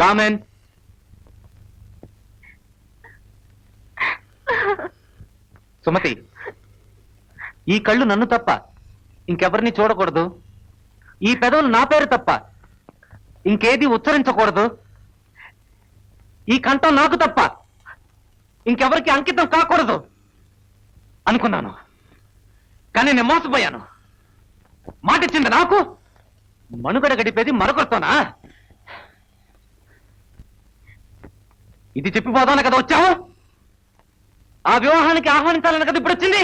కామెన్. సుమతి, ఈ కళ్ళు నన్ను తప్ప ఇంకెవరిని చూడకూడదు. ఈ పెదవులు నా పేరు తప్ప ఇంకేది ఉచ్చరించకూడదు. ఈ కంఠం నాకు తప్ప ఇంకెవరికి అంకితం కాకూడదు అనుకున్నాను. కానీ నేను మోసపోయాను. మాటిచ్చింది నాకు, మనుగడ గడిపేది మరొకరితోనా? ఇది చెప్పిపోదాను కదా వచ్చావు. ఆ వివాహానికి ఆహ్వానించాలని కదా ఇప్పుడు వచ్చింది.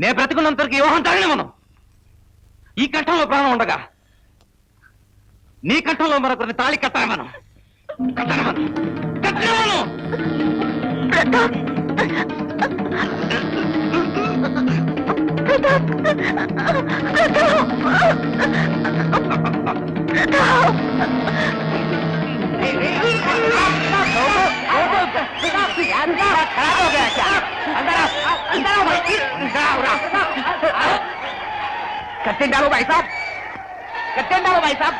నే బ్రతికున్నంతవరకు వివాహం తాగని మనం. ఈ కంఠంలో ప్రాణం ఉండగా నీ కంఠంలో మరొకరిని తాళి కట్టమను. कट्टे डालो भाई साहब, कट्टे डालो भाई साहब.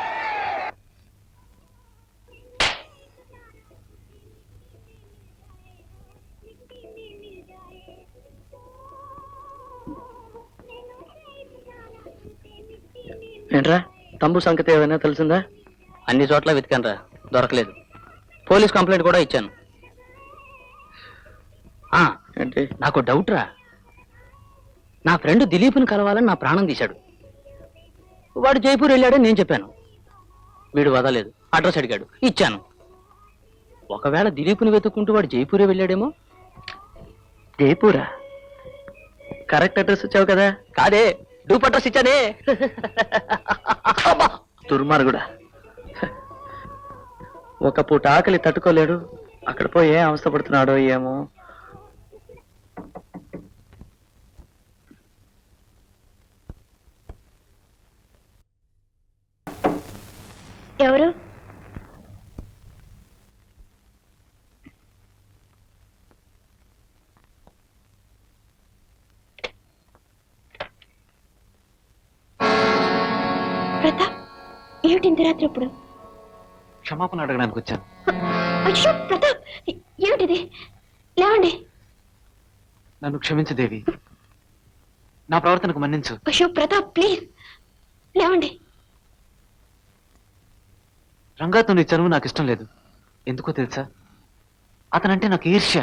ఏంట్రా తంబు సంగతి ఏమైనా తెలిసిందా? అన్ని చోట్ల వెతికానురా, దొరకలేదు. పోలీస్ కంప్లైంట్ కూడా ఇచ్చాను. ఏంటి? నాకు డౌట్ రా. నా ఫ్రెండ్ దిలీప్ని కలవాలని నా ప్రాణం తీశాడు. వాడు జైపూర్ వెళ్ళాడని నేను చెప్పాను. వీడు వదలేదు, అడ్రస్ అడిగాడు, ఇచ్చాను. ఒకవేళ దిలీప్ని వెతుక్కుంటూ వాడు జైపూరే వెళ్ళాడేమో. జైపూరా? కరెక్ట్ అడ్రస్ ఇచ్చావు కదా? కాదే, డూప్ అడ్రస్ ఇచ్చానే. దుర్మార్గుడా. ఒక పూట ఆకలి తట్టుకోలేడు, అక్కడ పోయి ఏ అవస్థపడుతున్నాడో ఏమో. ఎవరు? ప్రతాప్, ఏమిటి ఇంత రాత్రి ఇప్పుడు? క్షమాపణ అడగడానికి వచ్చాను. అయ్యో ప్రతాప్, ఏమిటిది? లేవండి. నన్ను క్షమించు దేవి, నా ప్రవర్తనకు మన్నించు. అయ్యో ప్రతాప్, ప్లీజ్ లేవండి. రంగాతో నీ చనువు నాకు ఇష్టం లేదు. ఎందుకో తెలుసా? అతనంటే నాకు ఈర్ష్య.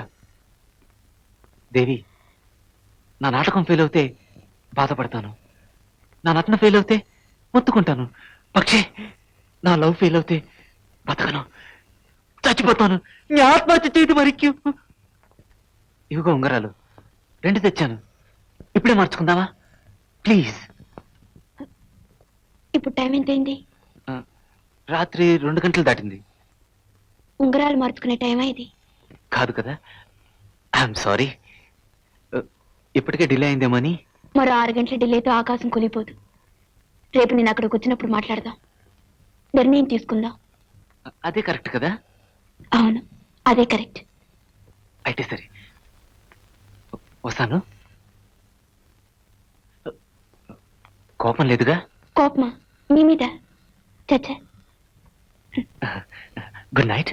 దేవి, నా నాటకం ఫెయిల్ అవుతే బాధపడతాను, నా నటన ఫెయిల్ అవుతే మొత్తుకుంటాను. పక్షి, నా లవ్ ఫెయిల్ అవుతే బతకను, చచ్చిపోతాను. నీ ఆత్మహత్య చేయదు మరిక్కు. ఇవిగో ఉంగరాలు 2 తెచ్చాను, ఇప్పుడే మార్చుకుందావా ప్లీజ్? ఇప్పుడు టైం ఎంతైంది? రాత్రి 2 గంటలు దాటింది. ఉంగరాలు మార్చుకునే టైమా ఇది? కాదు కదా. ఐఎమ్ సారీ, ఇప్పటికే డిలే అయిందేమని. మరో 6 గంటల డిలేతో ఆకాశం కూలిపోదు. రేపు నేను అక్కడికి వచ్చినప్పుడు మాట్లాడదాం, నిర్ణయం తీసుకుందాం. అదే కరెక్ట్ కదా? అవును, అదే కరెక్ట్. అయితే సరే, వస్తాను. కోపం లేదుగా? కోపమా మీ మీద? చచ్చా. Good night.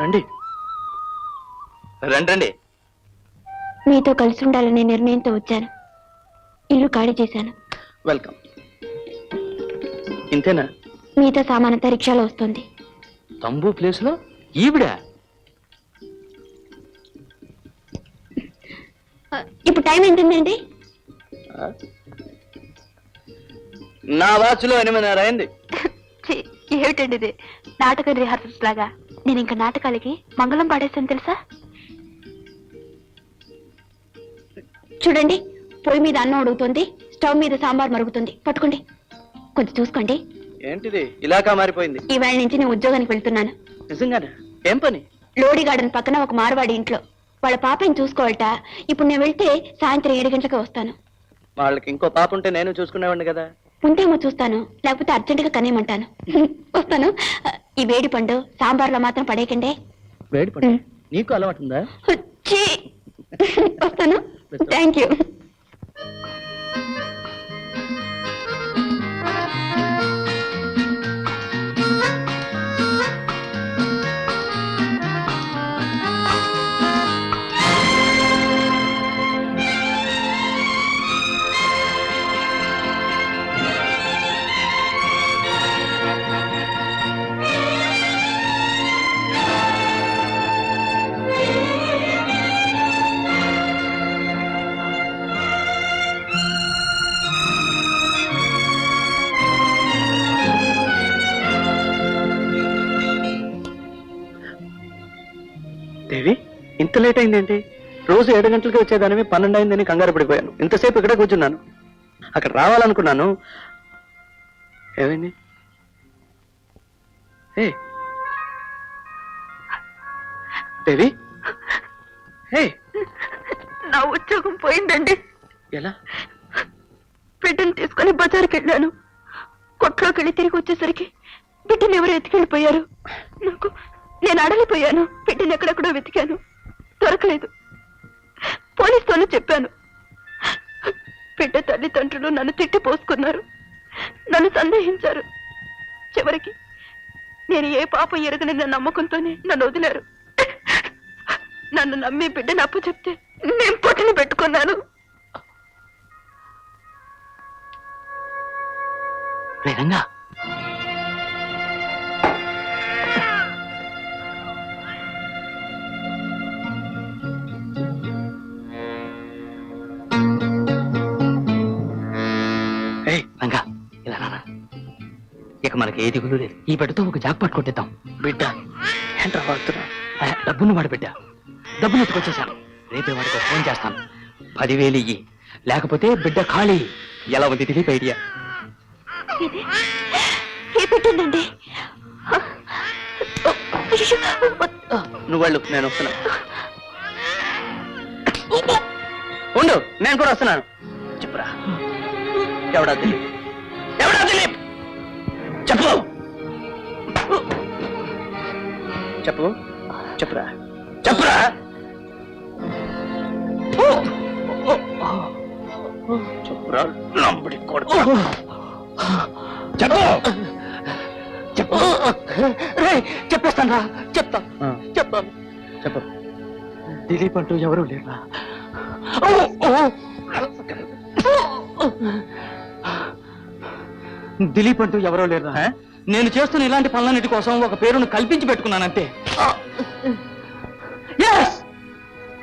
రండి రండి రండి. మీతో కలిసి ఉండాలనే నిర్ణయంతో వచ్చాను. ఇల్లు ఖాళీ చేశాను. వెల్కమ్. ఇంతేనా? మీతో సామానంతా రిక్షాలో వస్తుంది. తంబు ప్లేస్ లో ఈవిడ? ఇప్పుడు టైం ఎంతుందండి? నా వాచ్లో 8:30 అయింది. ఏమిటండి ఇది? నాటక రిహార్సల్స్ లాగా. నేను ఇంకా నాటకాలకి మంగళం పాడేస్తాను తెలుసా? చూడండి, పొయ్యి మీద అన్నం ఉడుగుతుంది, స్టవ్ మీద సాంబార్ మరుగుతుంది. పట్టుకోండి, కొంచెం చూసుకోండి. ఏంటిది ఇలాగా మారిపోయింది? ఈవేళ నుంచి నేను ఉద్యోగానికి వెళ్తున్నాను. నిజంగానే? ఏం పని? లోడి గార్డెన్ పక్కన ఒక మార్వాడి ఇంట్లో వాళ్ళ పాపని చూసుకోవాలట. ఇప్పుడు నేను వెళ్తే సాయంత్రం 7 గంటలకు వస్తాను. వాళ్ళకి ఇంకో పాప ఉంటే నేను చూసుకునేవాడిని కదా. ఉంటేమో చూస్తాను, లేకపోతే అర్జెంటుగా కనేయమంటాను. వస్తాను. ఈ వేడి పండు సాంబార్లో మాత్రం పడేయకండి. వేడి పండు నీకు అలవాటు ఉందా? వస్తాను. Thank you. ఇంత లేట్ అయిందేంటి? రోజు 7 గంటలకి వచ్చేదానివి 12 అయిందని కంగారు పడిపోయాను. ఇంతసేపు ఇక్కడే కూర్చున్నాను. అక్కడ రావాలనుకున్నాను. ఏమైంది? ఏ దేవి, హే, నా ఉద్యోగం పోయిందండి. ఎలా? బిడ్డను తీసుకుని బజార్కి వెళ్ళాను. కొట్లోకి వెళ్ళి తిరిగి వచ్చేసరికి బిడ్డను ఎవరు ఎత్తుకెళ్ళిపోయారు. నేను అడలిపోయాను. బిడ్డను ఎక్కడెక్కడో వెతికాను, దొరకలేదు. పోలీసుతోనే చెప్పాను. బిడ్డ తల్లిదండ్రులు నన్ను తిట్టి పోసుకున్నారు, నన్ను సందేహించారు. చివరికి నేను ఏ పాపం ఎరగని నమ్మకంతోనే నన్ను వదిలారు. నన్ను నమ్మి బిడ్డను అప్పు చెప్తే నేను పొట్టిని పెట్టుకున్నాను. రంగా, రంగా ఇలా నాన్న. ఇక మనకి ఏ దిగులు లేదు. ఈ బిడ్డతో ఒక జాక్పాట్ కొట్టేద్దాం. బిడ్డ ఏంట్రా వాడుతున్నా? డబ్బును వాడు బిడ్డ. డబ్బులు ఎత్తుకొచ్చేసాను. రేపే వాడికి ఫోన్ చేస్తాను. 10,000 ఇయ్యి, లేకపోతే బిడ్డ ఖాళీ. ఎలా ఉంది దిలీప్ ఐడియా? ఏ పెట్టిందండి? నువ్వు వెళ్ళు, నేను వస్తున్నా. ఉండు, నేను కూడా వస్తున్నాను. చెప్పురా, ఎవడా దిలీప్? ఎవడా దిలీప్? చెప్పు చెప్పు చెప్పురా, చెప్పురా. చెప్పురా, నంబడి కొడుకు. చెప్పు చెప్పు. చెప్పేస్తాను రా, చెప్తాను. చెప్పు. దిలీప్ అంటూ ఎవరూ లేరా? దిలీప్ అంటూ ఎవరో లేరా? నేను చేస్తున్న ఇలాంటి పనులన్నిటి కోసం ఒక పేరును కల్పించి పెట్టుకున్నానంతే.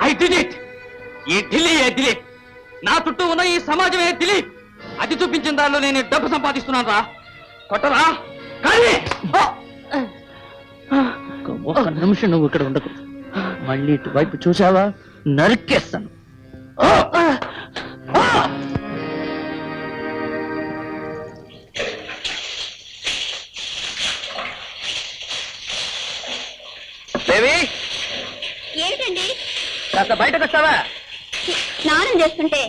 I did it. ఈ దిలీప్, నా చుట్టూ ఉన్న ఈ సమాజమే దిలీప్. అది చూపించిన దానిలో నేను డబ్బు సంపాదిస్తున్నాను రా. కొట్టరా కానీ ఒక్క నిమిషం నువ్వు ఇక్కడ ఉండకు. మళ్ళీ ఇటువైపు చూసావా నరికేస్తాను. దేవి, ఏమిటండి? కాస్త బయటకు వస్తావా? స్నానం చేస్తుంటే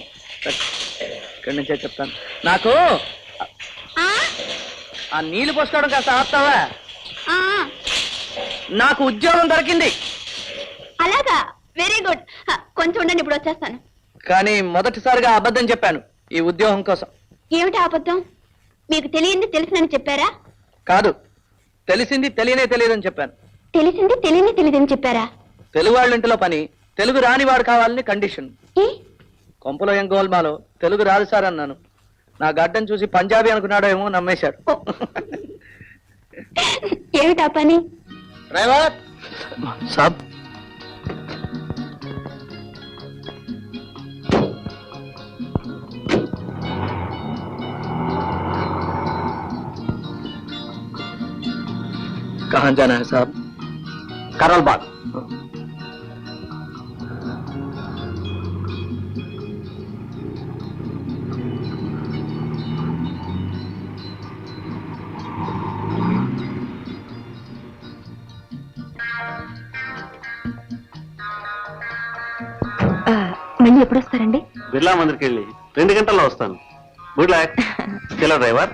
ఇక్కడి నుంచే చెప్తాను. నాకు ఆ నీళ్లు పోసుకోవడం కాస్త ఆపుతావా? నాకు ఉద్యోగం దొరికింది. అలాగా, వెరీ గుడ్. కొంచెం ఉండండి, ఇప్పుడు వచ్చేస్తాను. కానీ మొదటిసారిగా అబద్ధం చెప్పాను ఈ ఉద్యోగం కోసం. ఏమిటి అబద్ధం? మీకు తెలియంది తెలిసినని చెప్పారా? కాదు, తెలిసింది తెలియనే తెలియదని చెప్పాను. తెలిసింది తెలియదని చెప్పారా? తెలుగు వాళ్ళ ఇంటిలో పని తెలుగు రాని వాడు కావాలని కండిషన్. ఏ? కొంపలో ఏం గోల్మాలో తెలుగు రాదు సార్ అన్నాను. నా గడ్డం చూసి పంజాబీ అనుకున్నాడో ఏమో, నమ్మేశాడు. ఏమిటా పని? డ్రైవర్ సాబ్, कहाँ जाना है साहब? కరోల్ బాగ్. మళ్ళీ ఎప్పుడు వస్తారండి? బిర్లా మందిర్కి వెళ్ళి 2 గంటల్లో వస్తాను. Good luck. చలో డ్రైవర్.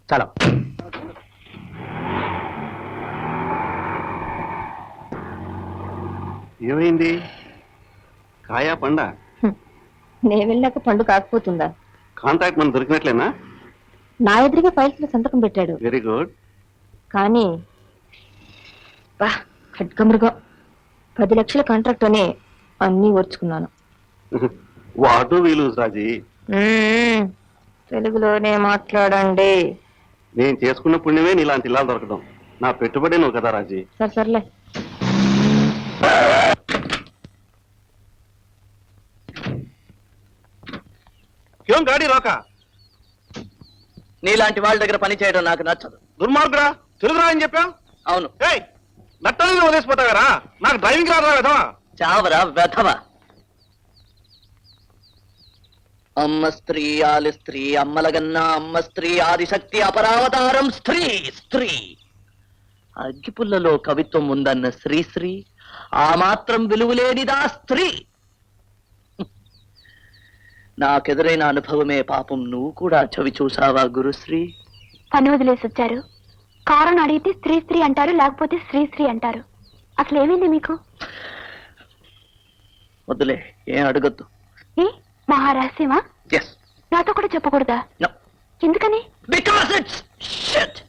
చలో. ఏమైంది? కాయా పండా? నేను వెళ్ళాక పండు కాకపోతుందా? కాంట్రాక్ట్ మనం దొరికినట్లేనా? నా ఎదురుగా ఫైల్స్ లో సంతకం పెట్టాడు. Very good. కానీ ఖడ్గమృగం 10 లక్షల కాంట్రాక్ట్ అనే అన్నీ ఓర్చుకున్నాను. వాట్ డు వి లూజ్ రాజీ? తెలుగులోనే మాట్లాడండి. నేను చేసుకున్న పుణ్యమే నీలాంటి ఇల్లాలు దొరకడం. నా పెట్టుబడి నువ్వు కదా రాజీ. సరే సర్లే. క్యోం గాడి రోక నీలాంటి వాళ్ళ దగ్గర పని చేయడం నాకు నచ్చదు. దుర్మార్గుడా, తెలుగురా అని చెప్పాం. అవును, ఏయ్, నట్టని వదిలేసిపోతావారా? నాకు డ్రైవింగ్ రాదా కదా? చావరా వెధవ. అమ్మ స్త్రీ, ఆలి స్త్రీ, అమ్మలగన్న అమ్మ స్త్రీ, ఆదిశక్తి అపరావతారం స్త్రీ. స్త్రీ అగ్గిపుల్లలో కవిత్వం ఉందన్న శ్రీశ్రీ ఆ మాత్రం విలువలేనిదా స్త్రీ? నాకెదురైన అనుభవమే పాపం. నువ్వు కూడా చవి చూసావా గురుశ్రీ? పని వదిలేసి వచ్చారు, కారణం అడిగితే స్త్రీ స్త్రీ అంటారు, లేకపోతే శ్రీ అంటారు. అసలు ఏమైంది మీకు? వద్దులే, ఏం అడగద్దు. ఏ మహారహస్యమా? Yes. నాతో కూడా చెప్పకూడదా? No. ఎందుకని? Because it's shit.